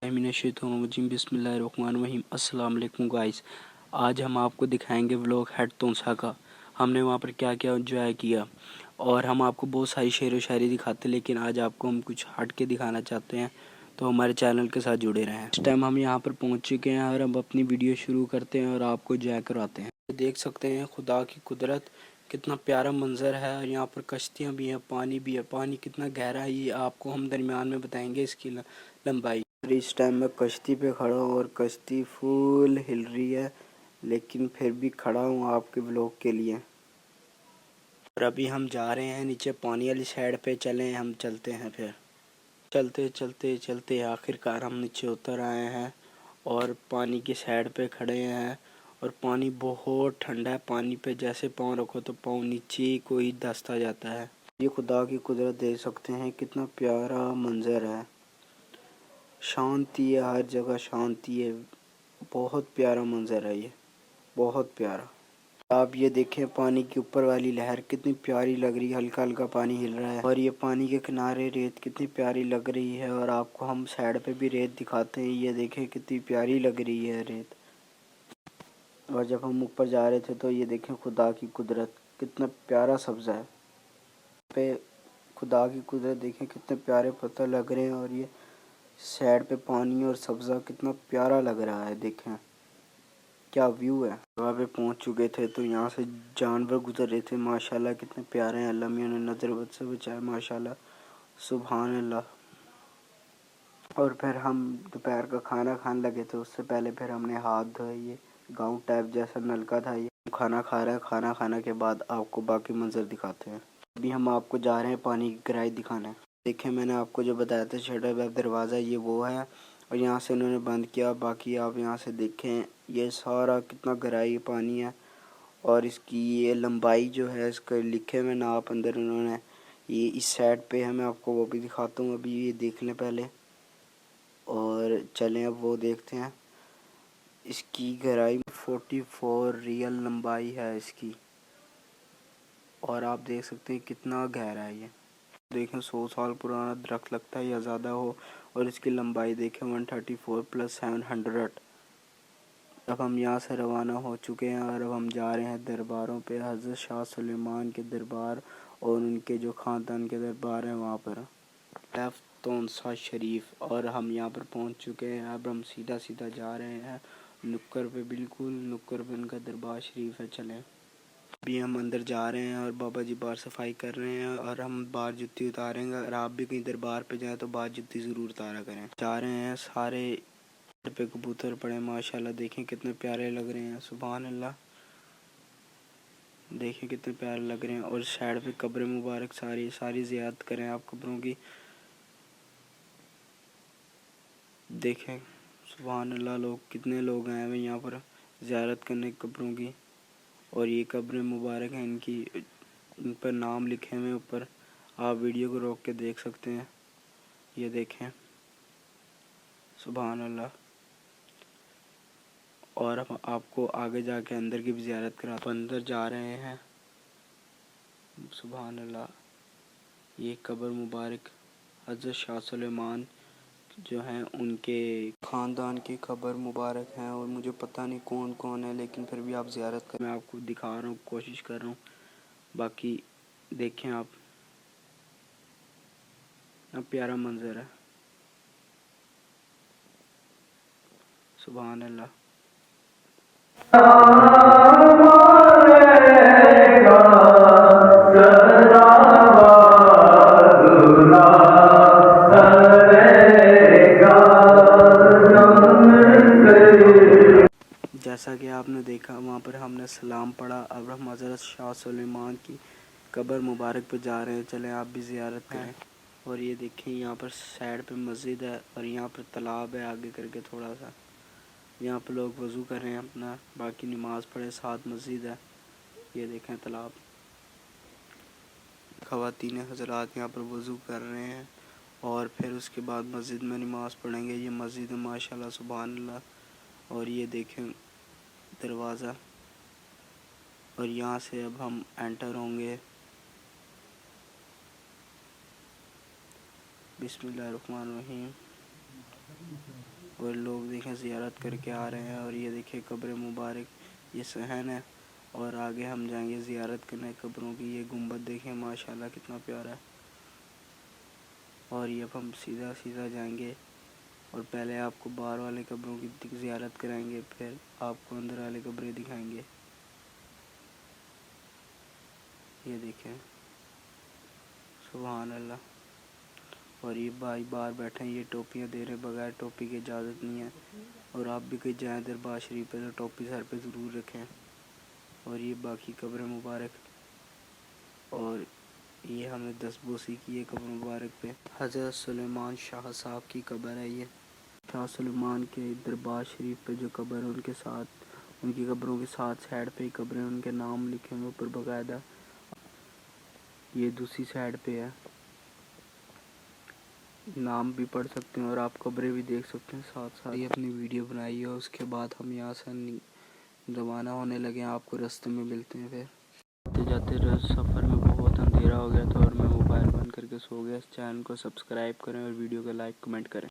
बिस्मिल्लाहिर्रहमानिर्रहीम। अस्सलाम वालेकुम गाइस। आज हम आपको दिखाएंगे व्लॉग हेड तोनसा का। हमने वहाँ पर क्या क्या एंजॉय किया और हम आपको बहुत सारी शेर व शायरी दिखाते हैं, लेकिन आज आपको हम कुछ हट के दिखाना चाहते हैं, तो हमारे चैनल के साथ जुड़े रहें। इस टाइम हम यहाँ पर पहुँच चुके हैं और हम अपनी वीडियो शुरू करते हैं और आपको एंजॉय करवाते हैं। देख सकते हैं खुदा की कुदरत, कितना प्यारा मंजर है। और यहाँ पर कश्तियाँ भी हैं, पानी भी है। पानी कितना गहरा है ये आपको हम दरमियान में बताएंगे इसकी लंबाई। इस टाइम मैं कश्ती पे खड़ा हूँ और कश्ती फुल हिल रही है, लेकिन फिर भी खड़ा हूँ आपके व्लॉग के लिए। और अभी हम जा रहे हैं नीचे पानी वाली साइड पे। चलें, हम चलते हैं। फिर चलते चलते चलते आखिरकार हम नीचे उतर आए हैं और पानी की साइड पे खड़े हैं। और पानी बहुत ठंडा है। पानी पे जैसे पाँव रखो तो पाँव नीचे ही कोई धंसता जाता है। ये खुदा की कुदरत देख सकते हैं, कितना प्यारा मंजर है। शांति है, हर जगह शांति है। बहुत प्यारा मंजर है ये, बहुत प्यारा। आप ये देखें, पानी के ऊपर वाली लहर कितनी प्यारी लग रही है। हल्का हल्का पानी हिल रहा है और ये पानी के किनारे रेत कितनी प्यारी लग रही है। और आपको हम साइड पे भी रेत दिखाते हैं। ये देखें कितनी प्यारी लग रही है रेत। और जब हम ऊपर जा रहे थे तो ये देखें खुदा की कुदरत, कितना प्यारा सब्ज़ा है पे। खुदा की कुदरत देखें, कितने प्यारे पत्थर लग रहे हैं। और ये साइड पे पानी और सब्ज़ा कितना प्यारा लग रहा है। देखें क्या व्यू है। वहाँ पे पहुँच चुके थे तो यहाँ से जानवर गुजर रहे थे। माशाल्लाह कितने प्यारे हैं। अल्लाह मियां ने नज़र बद से बचाए। माशाल्लाह, सुभान अल्लाह। और फिर हम दोपहर का खाना खाने लगे थे। उससे पहले फिर हमने हाथ धोए। ये गांव टाइप जैसा नलका था। ये खाना खा रहे हैं। खाना खाने के बाद आपको बाकी मंजर दिखाते हैं। अभी हम आपको जा रहे हैं पानी की गहराई दिखाने। देखें, मैंने आपको जो बताया था शटर बैक दरवाज़ा, ये वो है। और यहाँ से इन्होंने बंद किया। बाकी आप यहाँ से देखें, ये सारा कितना गहराई पानी है। और इसकी ये लंबाई जो है, इसका लिखे हुए नाप अंदर इन्होंने, ये इस साइड पे है। मैं आपको वो भी दिखाता हूँ। अभी ये देख लें पहले और चलें अब वो देखते हैं। इसकी गहराई 44 रियल लंबाई है इसकी। और आप देख सकते हैं कितना गहरा है ये। देखें 100 साल पुराना दरख्त लगता है या ज़्यादा हो। और इसकी लंबाई देखें 134 + 700। अब हम यहाँ से रवाना हो चुके हैं और अब हम जा रहे हैं दरबारों पे। हज़रत शाह सुलेमान के दरबार और उनके जो ख़ानदान के दरबार हैं वहाँ पर, लेफ्ट तोनसा शरीफ। और हम यहाँ पर पहुँच चुके हैं। अब हम सीधा सीधा जा रहे हैं नुक्कर पे, बिल्कुल नुक्कर पे उनका दरबार शरीफ है। चलें, अभी हम अंदर जा रहे हैं और बाबा जी बाहर सफाई कर रहे हैं और हम बाहर जुत्ती उतारेंगे। अगर आप भी कहीं दरबार पे जाएँ तो बाहर जुत्ती ज़रूर उतारा करें। जा रहे हैं, सारे पे कबूतर पड़े माशाल्लाह। देखें कितने प्यारे लग रहे हैं, सुभान अल्लाह। देखें कितने प्यारे लग रहे हैं। और साइड पे कब्र मुबारक सारी ज़ियारत करें आप कब्रों की। देखें सुभान अल्लाह, लोग कितने लोग आए हुए यहाँ पर ज़ियारत करने कब्रों की। और ये कब्र मुबारक हैं इनकी, इन पर नाम लिखे हुए ऊपर। आप वीडियो को रोक के देख सकते हैं। ये देखें, सुभान अल्लाह। और हम आपको आगे जाके अंदर की भी ज़ियारत करा। तो अंदर जा रहे हैं, सुभान अल्लाह। ये कब्र मुबारक हज़रत शाह सुलेमान जो हैं उनके ख़ानदान की कब्र मुबारक हैं। और मुझे पता नहीं कौन कौन है, लेकिन फिर भी आप ज़ियारत करें। मैं आपको दिखा रहा हूँ, कोशिश कर रहा हूँ। बाकी देखें आप, ना प्यारा मंजर है, सुभान अल्लाह। जैसा कि आपने देखा वहाँ पर हमने सलाम पढ़ा। अब हम हज़रत शाह सुलेमान की कब्र मुबारक पे जा रहे हैं। चलें आप भी ज़ियारत करें। और ये देखें, यहाँ पर साइड पे मस्जिद है और यहाँ पर तालाब है आगे करके थोड़ा सा। यहाँ पर लोग वज़ू कर रहे हैं अपना, बाकी नमाज़ पढ़े, साथ मस्जिद है। ये देखें तालाब, ख़वातीन हज़रात यहाँ पर वज़ू कर रहे हैं और फिर उसके बाद मस्जिद में नमाज़ पढ़ेंगे। ये मस्जिद है माशाल्लाह, सुभान अल्लाह। और ये देखें दरवाज़ा। और यहाँ से अब हम एंटर होंगे। बिस्मिल्लाहिर्रहमानिर्रहीम। और लोग देखें ज़ियारत करके आ रहे हैं। और ये देखिए कब्र मुबारक, ये सहन है। और आगे हम जाएंगे ज़ियारत करने कब्रों की। ये गुंबद देखें माशाल्लाह कितना प्यारा है। और ये अब हम सीधा सीधा जाएंगे और पहले आपको बाहर वाले कब्रों की ज़ियारत कराएंगे, फिर आपको अंदर वाले कब्रें दिखाएंगे। ये देखें सुभान अल्लाह। और ये भाई बाहर बैठे हैं, ये टोपियाँ दे रहे हैं, बगैर टोपी की इजाज़त नहीं है। और आप भी कहीं जाएँ दरबार शरीफ पे तो टोपी सर पे ज़रूर रखें। और ये बाकी कब्र मुबारक, और ये हमने दस्तबोसी की है कब्र मुबारक पे। हज़रत सुलेमान शाह साहब की कब्र है। ये शाह सुलेमान के दरबार शरीफ पे जो कब्र है, उनके साथ, उनकी कब्रों के साथ साइड पे कब्रें, उनके नाम लिखे हुए ऊपर बाकायदा। ये दूसरी साइड पे है, नाम भी पढ़ सकते हैं और आप कब्रें भी देख सकते हैं साथ साथ। ये अपनी वीडियो बनाई है, उसके बाद हम यहाँ से रवाना होने लगे। आपको रास्ते में मिलते हैं। फिर आते जाते सफ़र में बहुत अंधेरा हो गया था और मैं मोबाइल बंद करके सो गया। इस चैनल को सब्सक्राइब करें और वीडियो को लाइक कमेंट करें।